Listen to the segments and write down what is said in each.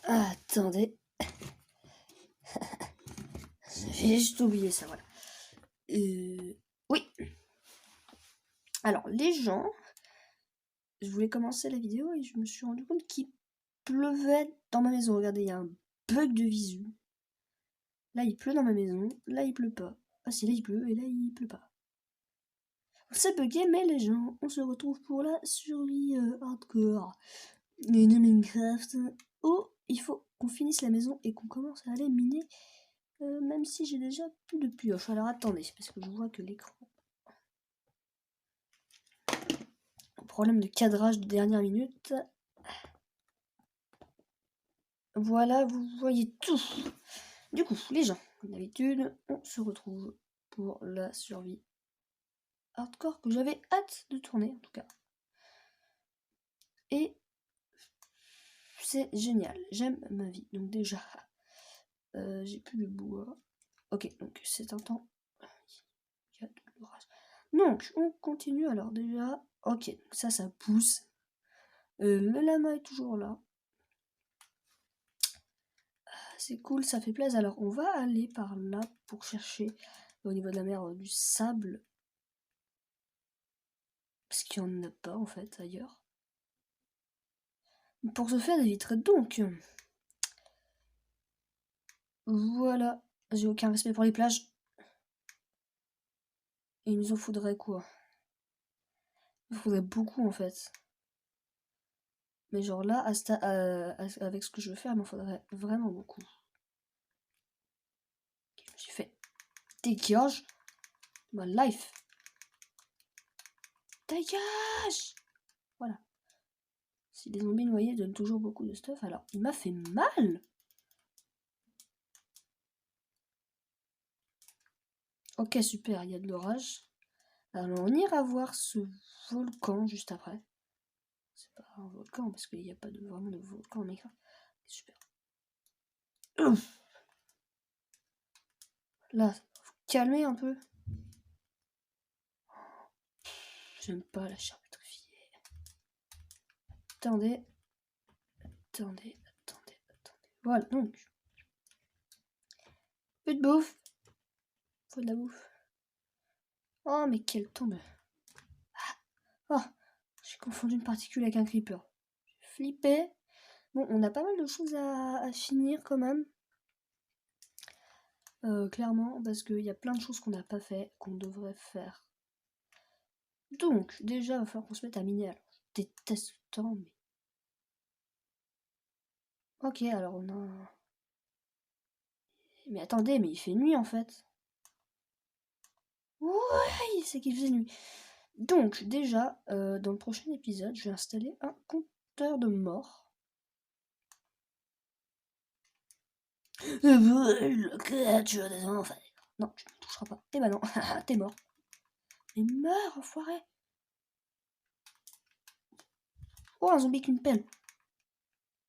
Attendez. J'ai juste oublié ça, voilà. Oui. Alors, les gens... Je voulais commencer la vidéo et je me suis rendu compte qu'il pleuvait dans ma maison. Regardez, il y a un bug de visu. Là, il pleut dans ma maison. Là, il pleut pas. Ah si, là, il pleut et là, il pleut pas. C'est bugué, mais les gens, on se retrouve pour la survie hardcore de Minecraft. Où il faut qu'on finisse la maison et qu'on commence à aller miner. Même si j'ai déjà plus de pioche. Alors attendez, parce que je vois que l'écran... Problème de cadrage de dernière minute. Voilà, vous voyez tout. Du coup, les gens, comme d'habitude, on se retrouve pour la survie hardcore que j'avais hâte de tourner en tout cas. Et c'est génial, j'aime ma vie. Donc déjà, j'ai plus de bois. Ok, donc c'est un temps. Il y a de l'orage. Donc, on continue alors déjà. Ok, donc ça pousse. Le lama est toujours là. C'est cool, ça fait plaisir. Alors, on va aller par là pour chercher au niveau de la mer du sable. Parce qu'il n'y en a pas en fait ailleurs. Pour ce faire, j'éviterai donc. Voilà. J'ai aucun respect pour les plages. Et il nous en faudrait quoi? Il nous faudrait beaucoup en fait. Mais genre là, avec ce que je veux faire, il m'en faudrait vraiment beaucoup. Okay, je me suis fait dégage ma life. Dégage! Voilà. Si les zombies noyés donnent toujours beaucoup de stuff, alors il m'a fait mal! Ok, super, il y a de l'orage. Alors on ira voir ce volcan juste après. C'est pas un volcan parce qu'il n'y a pas vraiment de volcan en Minecraft. Super. Là, faut calmer un peu. J'aime pas la chair pétrifiée. Attendez. Voilà, donc. Plus de bouffe. Faut de la bouffe. Oh, mais quelle tombe. Oh, j'ai confondu une particule avec un creeper. J'ai flippé. Bon, on a pas mal de choses à finir quand même. Clairement, parce qu'il y a plein de choses qu'on n'a pas fait, qu'on devrait faire. Donc, déjà, il va falloir qu'on se mette à miner. Alors, je déteste le temps, mais... Ok, alors on a... Mais attendez, mais il fait nuit en fait. Ouais, c'est qu'il faisait nuit. Donc, déjà, dans le prochain épisode, je vais installer un compteur de mort. La créature des enfers. Non, tu ne me toucheras pas. Eh ben non, t'es mort. Mais meurs, enfoiré. Oh, un zombie avec une pelle.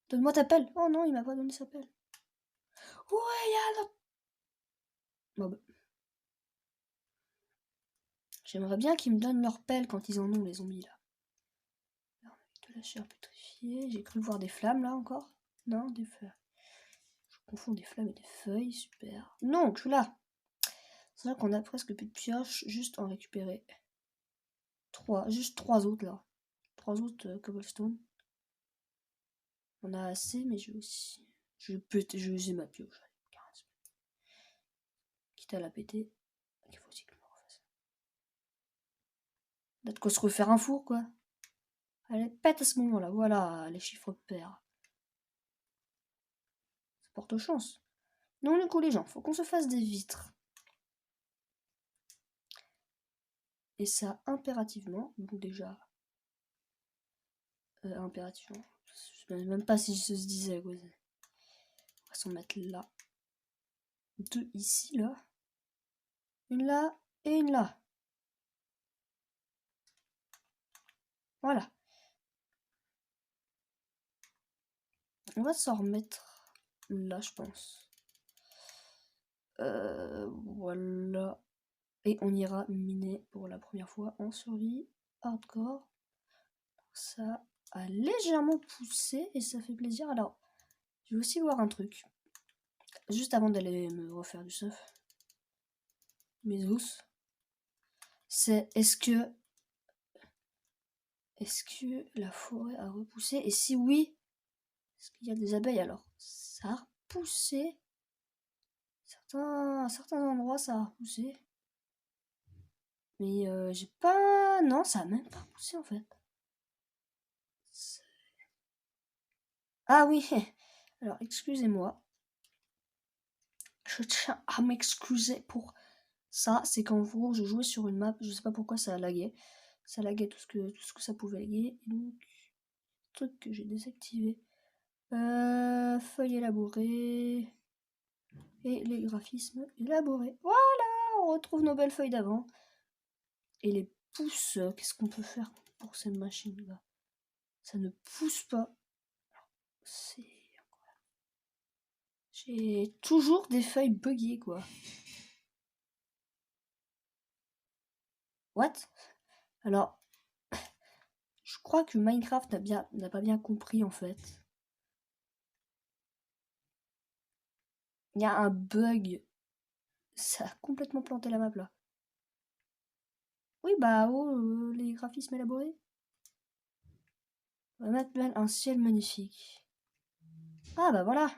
Donne-moi ta pelle. Oh non, il m'a pas donné sa pelle. Ouais, y'a l'autre. Bon, bah. J'aimerais bien qu'ils me donnent leur pelle quand ils en ont, les zombies, là. Alors, de la chair pétrifiée. J'ai cru voir des flammes, là, encore. Non, des feuilles. Je confonds des flammes et des feuilles, super. Non, que là. C'est vrai qu'on a presque plus de pioches, juste en récupérer 3. Juste 3 autres, là. 3 autres cobblestone. On a assez, mais j'ai aussi... Je vais user ma pioche. Quitte à la péter, il faut aussi que je me refasse. On a de quoi se refaire un four, quoi. Allez, pète à ce moment-là. Voilà, les chiffres pairs. Ça porte chance. Non, du coup, les gens, faut qu'on se fasse des vitres. Et ça, impérativement. Donc déjà... impérativement. Je sais même pas si je se disait, quoi. On va s'en mettre là. 2 ici, là. Une là et une là. Voilà. On va s'en remettre là, je pense. Voilà. Et on ira miner pour la première fois en survie hardcore. Ça a légèrement poussé et ça fait plaisir. Alors, je vais aussi voir un truc. Juste avant d'aller me refaire du surf. Mes os. C'est est-ce que la forêt a repoussé? Et si oui, est-ce qu'il y a des abeilles alors? Ça a repoussé. À certains endroits, ça a repoussé. Mais j'ai pas... Non, ça a même pas repoussé en fait. Ah oui. Alors, excusez-moi. Je tiens à m'excuser pour ça. C'est qu'en gros, je jouais sur une map. Je sais pas pourquoi ça a lagué. Ça laguait tout ce que ça pouvait laguer. Et donc, truc que j'ai désactivé. Feuilles élaborées. Et les graphismes élaborés. Voilà, on retrouve nos belles feuilles d'avant. Et les pouces, qu'est-ce qu'on peut faire pour cette machine-là? Ça ne pousse pas. C'est... J'ai toujours des feuilles buggées, quoi. What? Alors, je crois que Minecraft n'a pas bien compris, en fait. Il y a un bug. Ça a complètement planté la map, là. Oui, bah, les graphismes élaborés. On va mettre un ciel magnifique. Ah, bah voilà.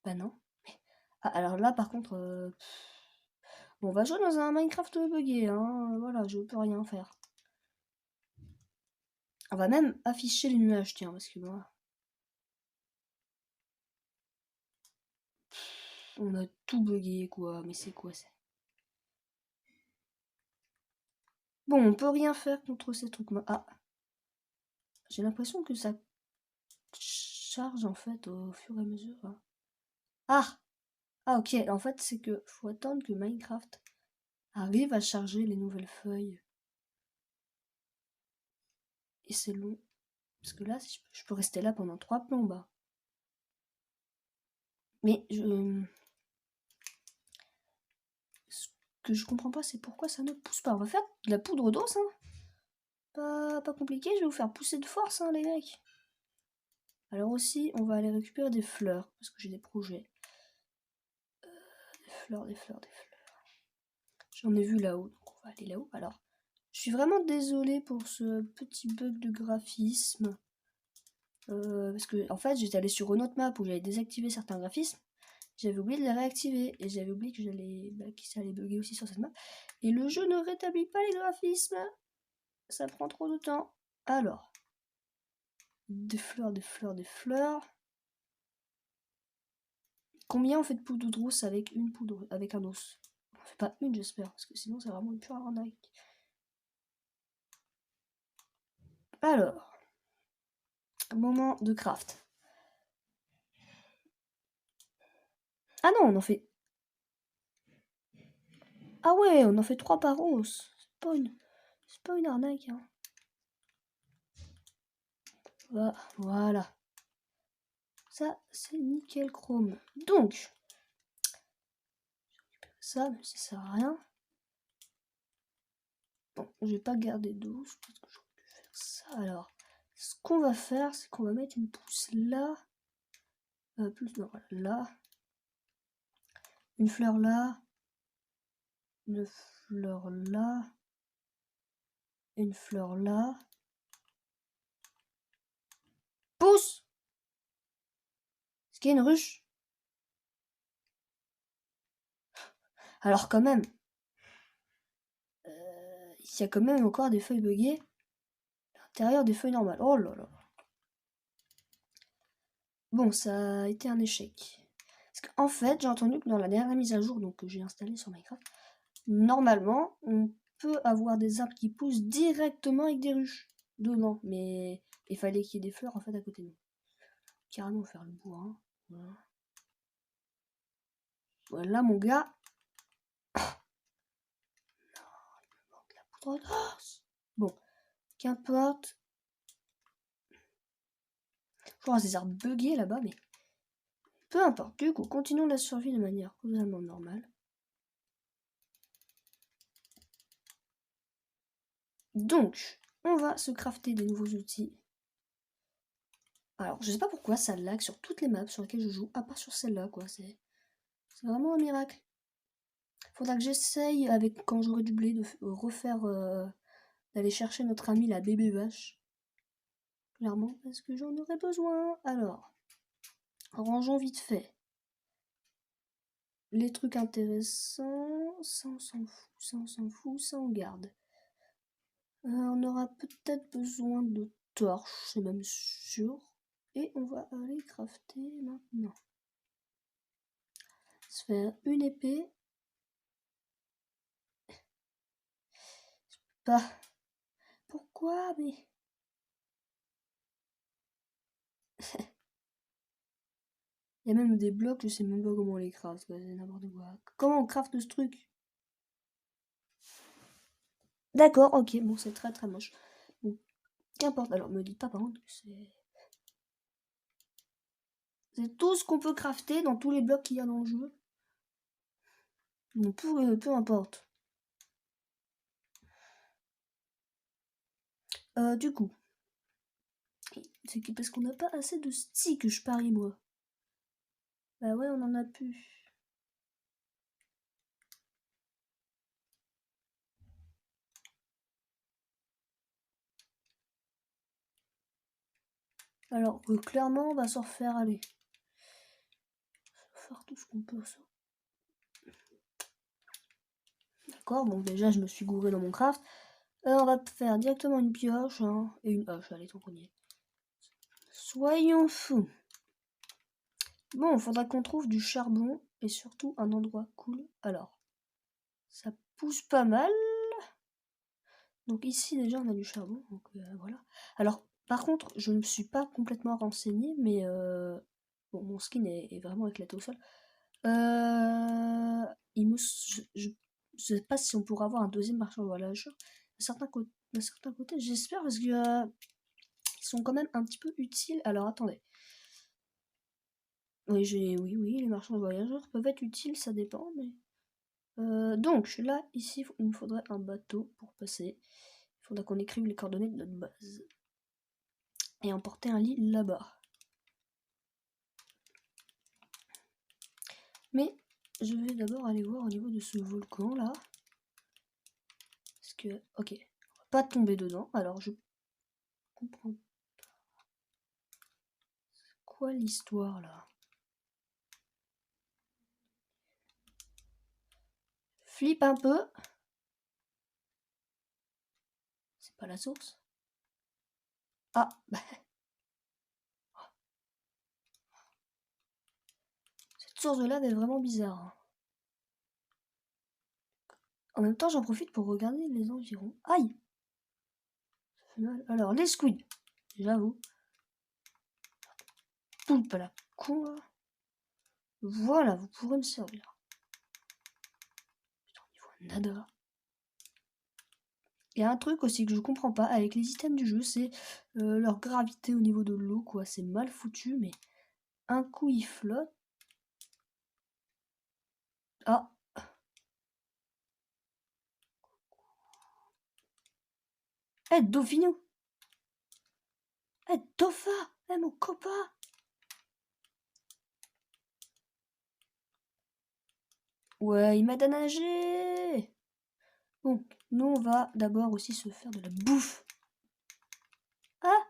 Bah non. Ah, alors là, par contre... Bon, on va jouer dans un Minecraft buggé, hein. Voilà, je peux rien faire. On va même afficher les nuages, tiens, parce que moi... On a tout bugué, quoi. Mais c'est quoi, ça? Bon, on peut rien faire contre ces trucs. Ah. J'ai l'impression que ça charge, en fait, au fur et à mesure. Hein. Ah! Ah, ok. En fait, c'est que faut attendre que Minecraft arrive à charger les nouvelles feuilles. Et c'est long. Parce que là, je peux rester là pendant 3 plombes. Hein. Mais ce que je comprends pas, c'est pourquoi ça ne pousse pas. On va faire de la poudre d'os, hein. Pas compliqué, je vais vous faire pousser de force, hein, les mecs. Alors aussi, on va aller récupérer des fleurs, parce que j'ai des projets. Des fleurs. J'en ai vu là-haut, donc on va aller là-haut. Alors, je suis vraiment désolée pour ce petit bug de graphisme. Parce que, en fait, j'étais allée sur une autre map où j'avais désactivé certains graphismes. J'avais oublié de les réactiver et j'avais oublié que ça allait bugger aussi sur cette map. Et le jeu ne rétablit pas les graphismes. Ça prend trop de temps. Alors, des fleurs. Combien on fait de poudre douce avec une poudre, avec un os? On fait pas une, j'espère, parce que sinon c'est vraiment une pure arnaque. Alors, moment de craft. Ah non, on en fait. Ah ouais, on en fait 3 par os. C'est pas une arnaque. Hein. Voilà. Ça, c'est nickel chrome. Donc, ça, mais ça sert à rien. Bon, je vais pas garder 12, parce que j'aurais pu faire ça. Alors, ce qu'on va faire, c'est qu'on va mettre une pousse là. Plus, non, voilà, là. Une fleur là. Une fleur là. Une fleur là. Pousse! Est-ce qu'il y a une ruche? Alors quand même, il y a quand même encore des feuilles buggées à l'intérieur des feuilles normales. Oh là là. Bon, ça a été un échec. Parce qu'en fait, j'ai entendu que dans la dernière mise à jour donc, que j'ai installée sur Minecraft, normalement, on peut avoir des arbres qui poussent directement avec des ruches dedans. Mais il fallait qu'il y ait des fleurs en fait à côté de nous. Carrément faire le bois. Voilà. Voilà mon gars. Non, il me manque la poudre d'os. Bon, qu'importe. Je vois des arbres buggés là-bas, mais peu importe. Du coup, continuons la survie de manière totalement normale. Donc, on va se crafter des nouveaux outils. Alors, je sais pas pourquoi ça lag sur toutes les maps sur lesquelles je joue, à part sur celle-là, quoi. C'est vraiment un miracle. Faudra que j'essaye, avec quand j'aurai du blé, de refaire... d'aller chercher notre amie la bébé vache. Clairement, parce que j'en aurais besoin. Alors, rangeons vite fait les trucs intéressants. Ça, on s'en fout, ça, on s'en fout, ça, on garde. On aura peut-être besoin de torches, c'est même sûr. Et on va aller crafter maintenant. Se faire une épée. Pas. Pourquoi, mais... Il y a même des blocs, je sais même pas comment on les craft, c'est n'importe quoi. Comment on craft ce truc? D'accord, ok, bon, c'est très très moche. Bon, qu'importe, alors me dites pas par contre que c'est tout ce qu'on peut crafter dans tous les blocs qu'il y a dans le jeu. Bon, peu importe. Du coup, c'est parce qu'on n'a pas assez de sticks, je parie, moi. Bah ouais, on en a plus. Alors, clairement, on va s'en refaire, allez. Faire tout ce qu'on peut, ça. D'accord, bon, déjà, je me suis gouré dans mon craft. On va faire directement une pioche, hein, et une hache, allez, tant qu'on y est. Soyons fous. Bon, il faudra qu'on trouve du charbon, et surtout un endroit cool. Alors, ça pousse pas mal. Donc ici, déjà, on a du charbon, donc voilà. Alors, par contre, je ne me suis pas complètement renseignée, mais... bon, mon skin est vraiment éclaté au sol. Je sais pas si on pourra avoir un deuxième marchand voyageur. D'un certain côté, j'espère, parce que ils sont quand même un petit peu utiles. Alors, attendez. Oui, les marchands voyageurs peuvent être utiles, ça dépend, mais... donc, là, ici, il me faudrait un bateau pour passer. Il faudra qu'on écrive les coordonnées de notre base. Et emporter un lit là-bas. Mais je vais d'abord aller voir au niveau de ce volcan là. Parce que, ok, on va pas tomber dedans. Alors je comprends. Quoi l'histoire là? Flippe un peu. C'est pas la source? Ah, bah. Cette source de lave est vraiment bizarre, hein. En même temps, j'en profite pour regarder les environs. Aïe! Ça fait mal. Alors, les squids. J'avoue. Poulpe à la con là. Voilà, vous pourrez me servir. Putain, on y voit nada. Il y a un truc aussi que je comprends pas avec les items du jeu, c'est leur gravité au niveau de l'eau, quoi. C'est mal foutu, mais un coup il flotte. Ah! Eh, Dauphinou! Eh, Dauphin! Eh, mon copain! Ouais, il m'aide à nager! Bon, nous on va d'abord aussi se faire de la bouffe. Ah!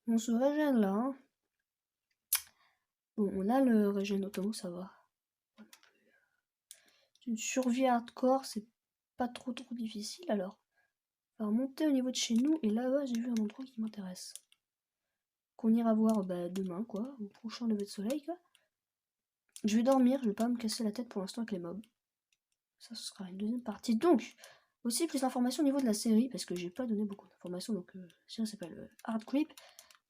On se régène là, hein. Bon, on a le régène auto, ça va. Une survie hardcore, c'est pas trop difficile alors. On va remonter au niveau de chez nous et là-bas j'ai vu un endroit qui m'intéresse. Qu'on ira voir demain, quoi, au prochain lever de soleil, quoi. Je vais dormir, je vais pas me casser la tête pour l'instant avec les mobs. Ça, ce sera une deuxième partie. Donc, aussi plus d'informations au niveau de la série, parce que j'ai pas donné beaucoup d'informations, donc ça s'appelle Hard Creep.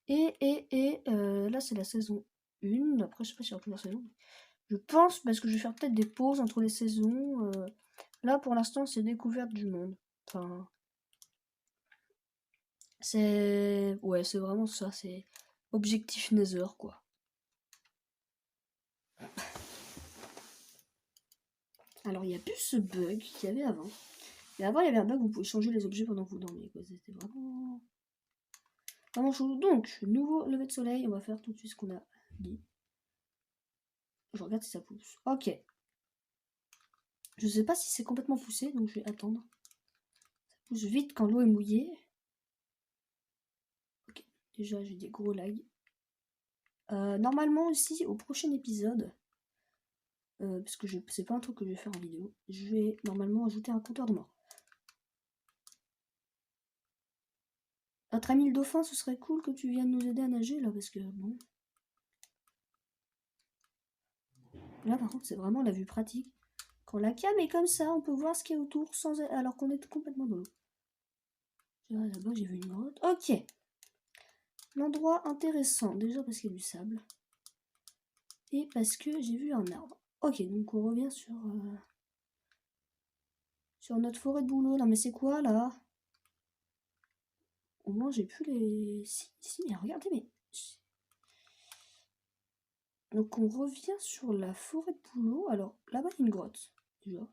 Là, c'est la saison 1. Après, je sais pas si il y aura plusieurs saisons. Je pense, parce que je vais faire peut-être des pauses entre les saisons. Là, pour l'instant, c'est découverte du monde. Enfin, c'est... Ouais, c'est vraiment ça, c'est objectif Nether, quoi. Alors, il n'y a plus ce bug qu'il y avait avant. Mais avant, il y avait un bug où vous pouvez changer les objets pendant que vous dormiez. C'était vraiment chaud. Donc, nouveau lever de soleil. On va faire tout de suite ce qu'on a dit. Je regarde si ça pousse. Ok. Je sais pas si c'est complètement poussé, donc je vais attendre. Ça pousse vite quand l'eau est mouillée. Ok. Déjà, j'ai des gros lags. Normalement aussi, au prochain épisode, parce que c'est pas un truc que je vais faire en vidéo, je vais normalement ajouter un compteur de mort. Notre ami le dauphin, ce serait cool que tu viennes nous aider à nager là, parce que bon. Là par contre, c'est vraiment la vue pratique. Quand la cam est comme ça, on peut voir ce qu'il y a autour sans alors qu'on est complètement dans l'eau. Là-bas, j'ai vu une grotte. Ok. L'endroit intéressant, déjà parce qu'il y a du sable. Et parce que j'ai vu un arbre. Ok, donc on revient sur notre forêt de bouleau. Non mais c'est quoi là? Au moins j'ai plus les... Si, mais regardez, mais... Donc on revient sur la forêt de bouleau. Alors là-bas il y a une grotte, déjà.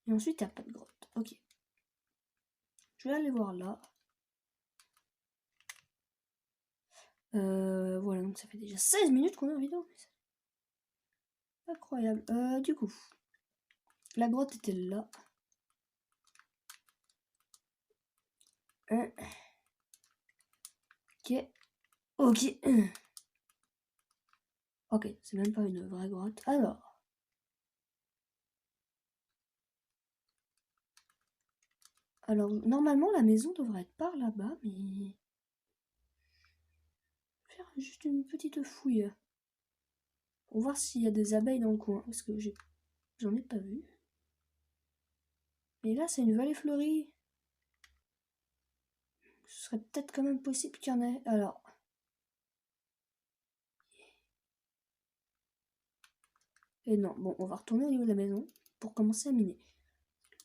Et ensuite il n'y a pas de grotte. Ok. Je vais aller voir là. Voilà, donc ça fait déjà 16 minutes qu'on est en vidéo. Incroyable. Du coup, la grotte était là. Ok. Ok. Ok, c'est même pas une vraie grotte. Alors. Alors, normalement, la maison devrait être par là-bas, mais... Faire juste une petite fouille. Pour voir s'il y a des abeilles dans le coin, parce que j'en ai pas vu. Mais là, c'est une vallée fleurie. Ce serait peut-être quand même possible qu'il y en ait. Alors... Et non, bon, on va retourner au niveau de la maison pour commencer à miner.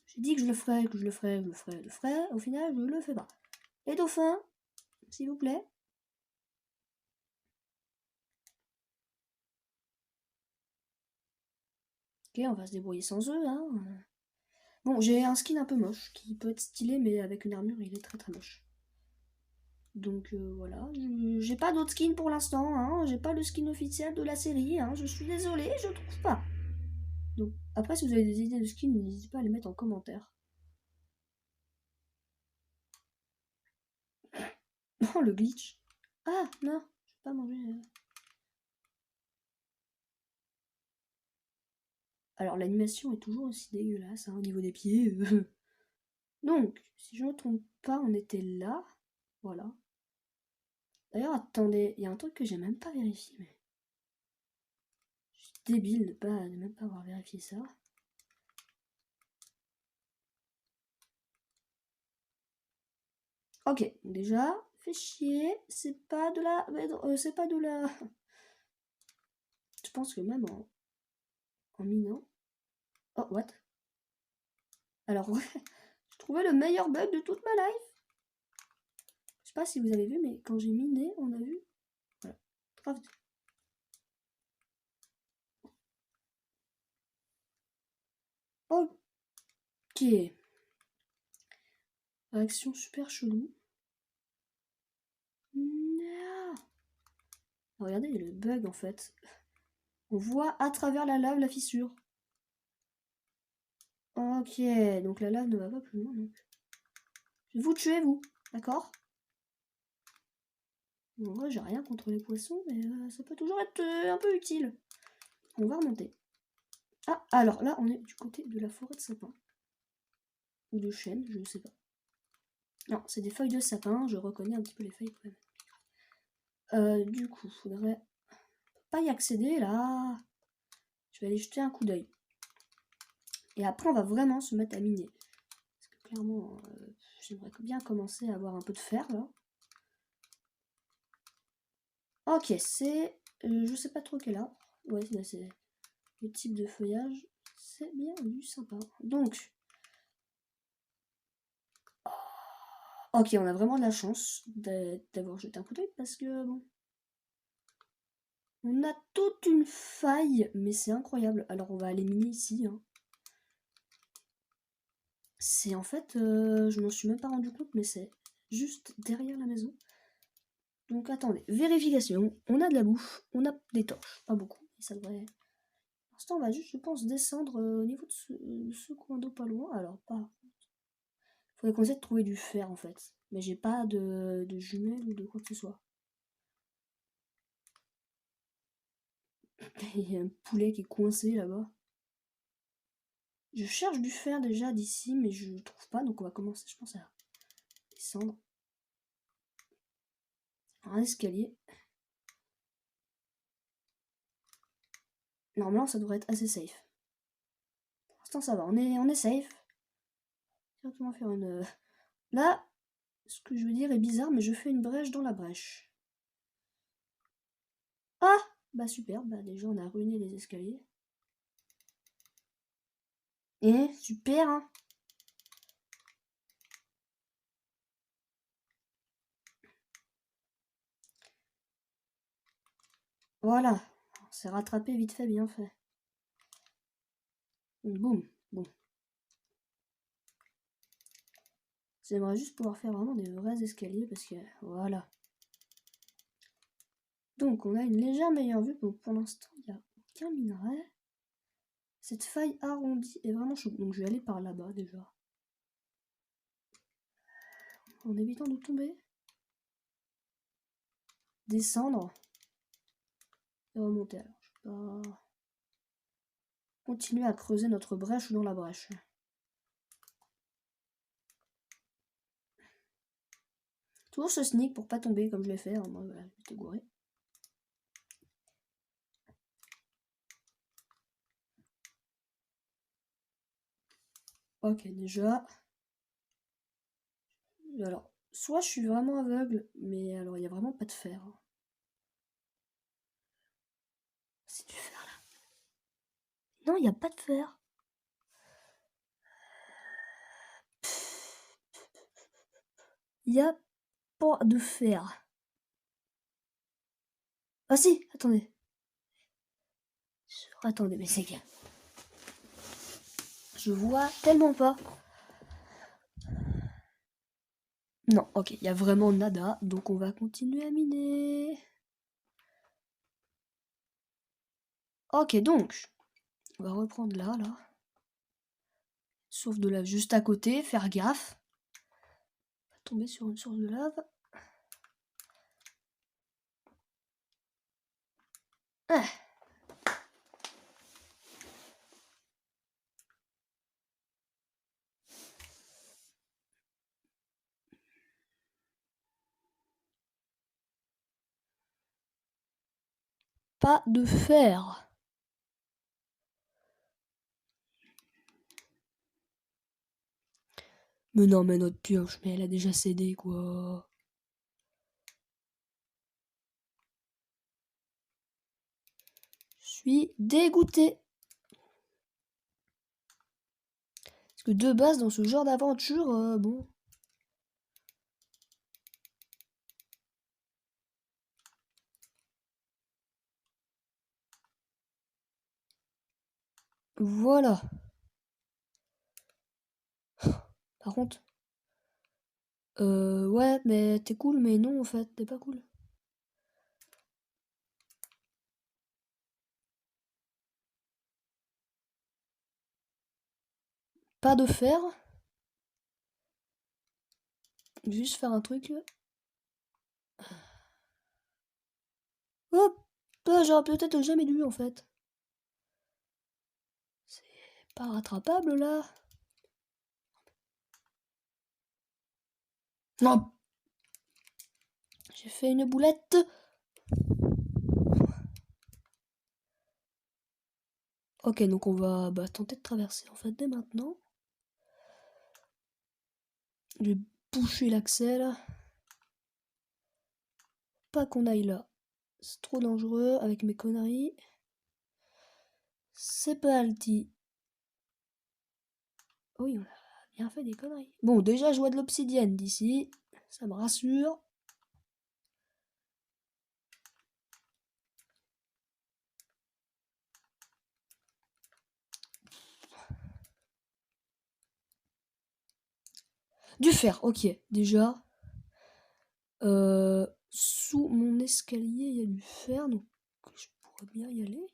J'ai dit que je le ferais, que je le ferais, que je le ferais, je le ferais. Au final, je le fais pas. Les dauphins, s'il vous plaît. Ok, on va se débrouiller sans eux, hein. Bon, j'ai un skin un peu moche, qui peut être stylé, mais avec une armure, il est très très moche. Donc voilà, j'ai pas d'autre skin pour l'instant, hein. J'ai pas le skin officiel de la série, hein. Je suis désolée, je trouve pas. Donc après, si vous avez des idées de skin, n'hésitez pas à les mettre en commentaire. Oh, le glitch. Ah, non, je vais pas manger. Alors l'animation est toujours aussi dégueulasse, hein, au niveau des pieds. Donc, si je ne me trompe pas, on était là. Voilà. D'ailleurs, attendez, il y a un truc que j'ai même pas vérifié, mais... Je suis débile de même pas avoir vérifié ça. Ok, déjà, fait chier, c'est pas de la... c'est pas de la... Je pense que même en minant... Oh, what? Alors, ouais, j'ai trouvé le meilleur bug de toute ma life. Je sais pas si vous avez vu, mais quand j'ai miné, on a vu... Voilà, craft. Ok. Réaction super chelou. Non. Regardez, il y a le bug en fait. On voit à travers la lave la fissure. Ok, donc la lave ne va pas plus loin. Donc. Je vais vous tuer, vous. D'accord? En vrai, j'ai rien contre les poissons, mais ça peut toujours être un peu utile. On va remonter. Ah, alors là, on est du côté de la forêt de sapin. Ou de chêne, je ne sais pas. Non, c'est des feuilles de sapin, je reconnais un petit peu les feuilles quand même. Du coup, faudrait pas y accéder là. Je vais aller jeter un coup d'œil. Et après, on va vraiment se mettre à miner. Parce que clairement, j'aimerais bien commencer à avoir un peu de fer là. Ok, c'est... je sais pas trop quel arbre. Ouais, c'est le type de feuillage. C'est bien du sympa. Donc... Ok, on a vraiment de la chance d'avoir jeté un coup d'œil parce que bon... On a toute une faille, mais c'est incroyable. Alors on va aller miner ici. Hein. C'est en fait, je m'en suis même pas rendu compte, mais c'est juste derrière la maison. Donc attendez, vérification. On a de la bouffe, on a des torches, pas beaucoup. Et ça devrait... Pour l'instant, on va juste, je pense, descendre au niveau de ce coin d'eau pas loin. Alors pas... Faudrait qu'on essaie de trouver du fer en fait. Mais j'ai pas de jumelles ou de quoi que ce soit. Il y a un poulet qui est coincé là-bas. Je cherche du fer déjà d'ici, mais je trouve pas, donc on va commencer, je pense, à descendre. Un escalier. Normalement, ça devrait être assez safe. Pour l'instant, ça va, on est safe. Directement faire une... Là, ce que je veux dire est bizarre, mais je fais une brèche dans la brèche. Ah! Bah super, bah déjà on a ruiné les escaliers. Et super, hein. Voilà, on s'est rattrapé vite fait, bien fait. Boum, bon. J'aimerais juste pouvoir faire vraiment des vrais escaliers parce que voilà. Donc on a une légère meilleure vue. Bon, pour l'instant, il n'y a aucun minerai. Cette faille arrondie est vraiment chaude. Donc je vais aller par là-bas déjà. En évitant de tomber. Descendre. Et remonter. Alors, je vais pas... Continuer à creuser notre brèche dans la brèche. Toujours ce sneak pour pas tomber comme je l'ai fait. Hein. Moi, voilà, j'étais gouré. Ok, déjà. Alors, soit je suis vraiment aveugle, mais alors il n'y a vraiment pas de fer. C'est du fer là. Non, il n'y a pas de fer. Il n'y a pas de fer. Ah si, attendez. Attendez, mais c'est que... Je vois tellement pas. Non, ok, il y a vraiment nada, donc on va continuer à miner. Ok, donc, on va reprendre là. Sauf de lave juste à côté, faire gaffe. On va tomber sur une source de lave. Ah. Pas de fer. Mais non, mais notre pioche, mais elle a déjà cédé, quoi. Je suis dégoûté. Parce que de base, dans ce genre d'aventure, bon... Voilà. Par contre... ouais, mais t'es cool, mais non, en fait, t'es pas cool. Pas de fer. Juste faire un truc, là. Hop, j'aurais peut-être jamais dû, en fait. C'est pas rattrapable, là. Non. J'ai fait une boulette. Ok, donc on va tenter de traverser, en fait, dès maintenant. Je vais boucher l'accès, là. Pas qu'on aille là. C'est trop dangereux avec mes conneries. C'est parti. Oui, on a bien fait des conneries. Bon, déjà, je vois de l'obsidienne d'ici. Ça me rassure. Du fer, ok. Déjà, sous mon escalier, il y a du fer, donc je pourrais bien y aller.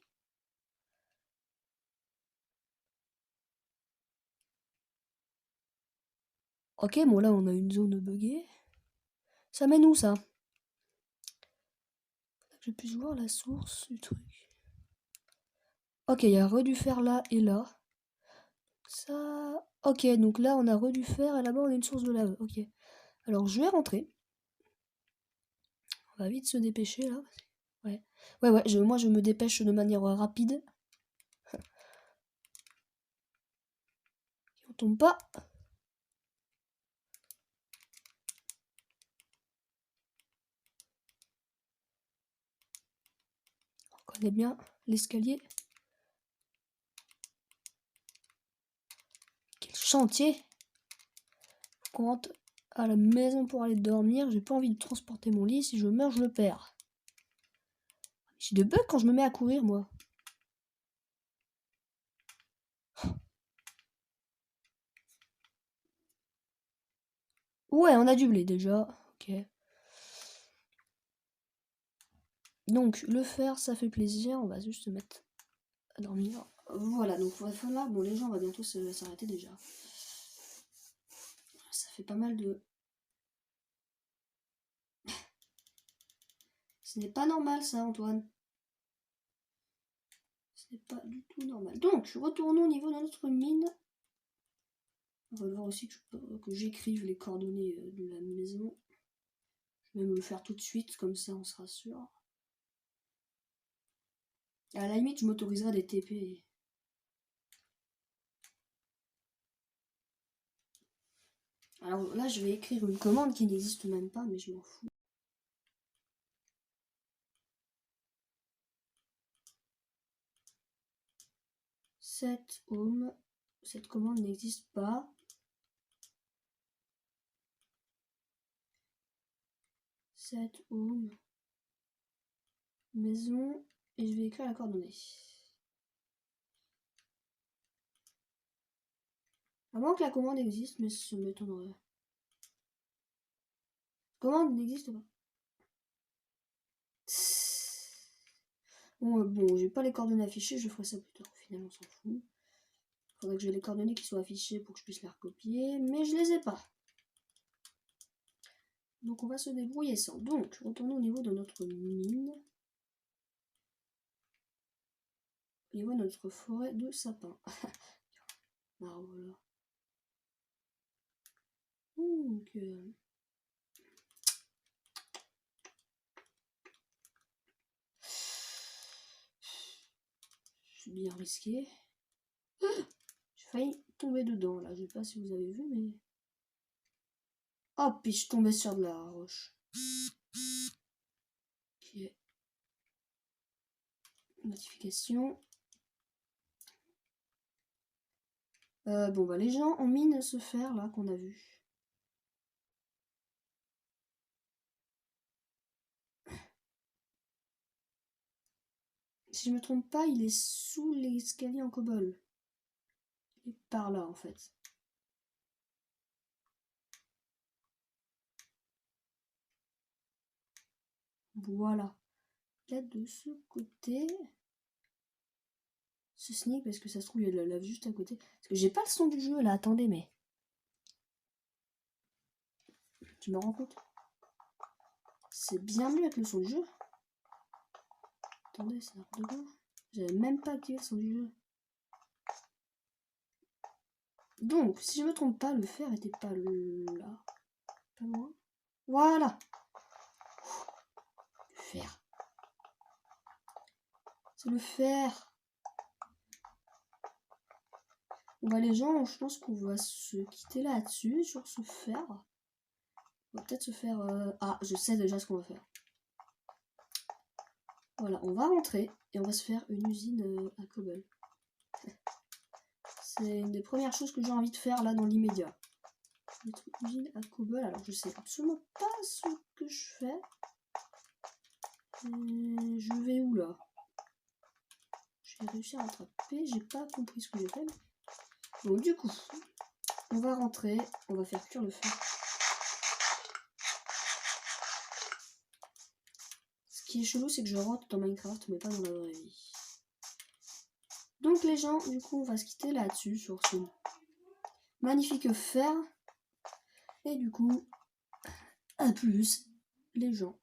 Ok, bon là on a une zone buggée. Ça mène où ça? Faudrait que je puisse voir la source du truc. Ok, il y a du fer là et là. Ça... Ok, donc là on a du fer et là-bas on a une source de lave. Ok. Alors je vais rentrer. On va vite se dépêcher là. Ouais. Ouais, moi je me dépêche de manière rapide. On tombe pas. On connaît bien l'escalier. Quel chantier! Faut qu'on rentre à la maison pour aller dormir. J'ai pas envie de transporter mon lit. Si je meurs, je le perds. J'ai des bugs quand je me mets à courir, moi. Ouais, on a du blé déjà. Ok. Donc, le fer, ça fait plaisir. On va juste se mettre à dormir. Voilà, donc là, bon, les gens vont bientôt s'arrêter déjà. Ça fait pas mal de... Ce n'est pas normal, ça, Antoine. Ce n'est pas du tout normal. Donc, retournons au niveau de notre mine. On va voir aussi que j'écrive les coordonnées de la maison. Je vais me le faire tout de suite, comme ça on sera sûr. À la limite, je m'autoriserai des TP. Alors là, je vais écrire une commande qui n'existe même pas, mais je m'en fous. Set home. Cette commande n'existe pas. Set home. Maison. Et je vais écrire la coordonnée. À moins que la commande existe, mais ça m'étonnerait. Commande n'existe pas. Bon, j'ai pas les coordonnées affichées, je ferai ça plus tard. Finalement, on s'en fout. Faudrait que j'ai les coordonnées qui soient affichées pour que je puisse les recopier, mais je les ai pas. Donc on va se débrouiller sans. Donc, retournons au niveau de notre mine. Au niveau de notre forêt de sapins. Ah voilà. Donc... c'est bien risqué. J'ai failli tomber dedans là, je sais pas si vous avez vu, mais... Hop, puis je tombais sur de la roche. Ok. Notification. Bon bah les gens en mine ce fer là qu'on a vu. Si je me trompe pas, il est sous l'escalier en cobble. Il est par là en fait. Voilà. Là de ce côté. Ce sneak parce que ça se trouve il y a de la lave juste à côté. Parce que j'ai pas le son du jeu là, attendez mais. Tu me rends compte? C'est bien mieux avec le son du jeu. Attendez, ça redevient. J'avais même pas activé le son du jeu. Donc, si je me trompe pas, le fer était pas là. Pas loin. Voilà. Le fer. C'est le fer. Bon bah les gens, je pense qu'on va se quitter là-dessus, sur ce fer. On va peut-être se faire... Ah, je sais déjà ce qu'on va faire. Voilà, on va rentrer et on va se faire une usine à cobble. C'est une des premières choses que j'ai envie de faire là dans l'immédiat. Une usine à cobble, alors je sais absolument pas ce que je fais. Je vais où là? J'ai réussi à rattraper, j'ai pas compris ce que j'ai fait. Bon, du coup, On va rentrer, on va faire cuire le feu. Ce qui est chelou, c'est que je rentre dans Minecraft, mais pas dans la vraie vie. Donc les gens, du coup, on va se quitter là-dessus, sur ce magnifique fer. Et du coup, à plus, les gens.